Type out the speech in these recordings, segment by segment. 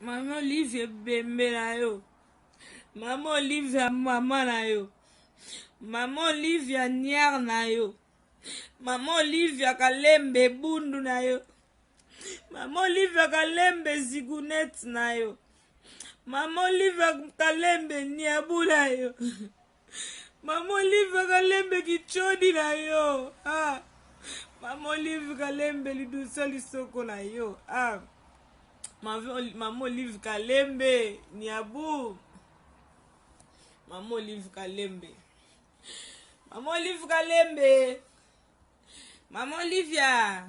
Mama Olivia bembe na yo. Mama Olivia mama na yo. Mama Olivia niar na yo. Mama Olivia kalembe bundu na yo. Mama Olivia kalembe zigunet na yo. Mama Olivia kalembe niabu na yo. Mama Olivia kalembe kichodi na yo. Mama Olivia kalembe lidusa lisoko na yo. Mama Olivia kalembe niabu. Mama Olivia kalembe. Mama Olivia kalembe. Mama Olivia.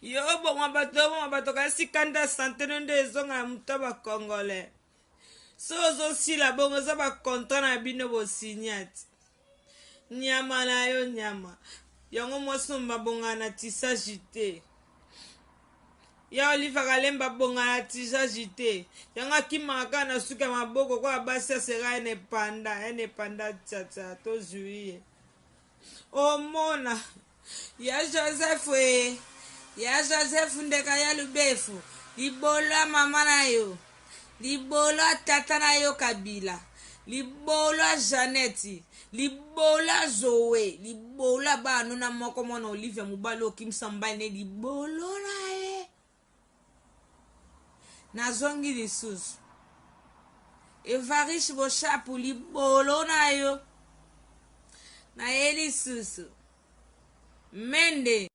Yo bato kasi kanda santene nde ezonga mutaba Congolais. So sila bongo za ba kontra na bino bo signat. Nyama na yo nyama. Yango mosumba bonga na tisa jite. Ya Olivia kalemba bonga na tisa jite. Yanga kimaka na suka maboko kwa basi sera ene panda tata to juillet. Oh mona. Ya Joseph we. Ya Joseph ndeka ya lubefu. Libola mama na yo. Libola tata na yo Kabila. Libola Janeti. Libola Zoe. Libola banu na moko mona Olivia mubalo kimsamba ne libolo na ye. Na zongi lisusu. Evarish bo chapu libolo na yo. Na ye lisusu. Mende.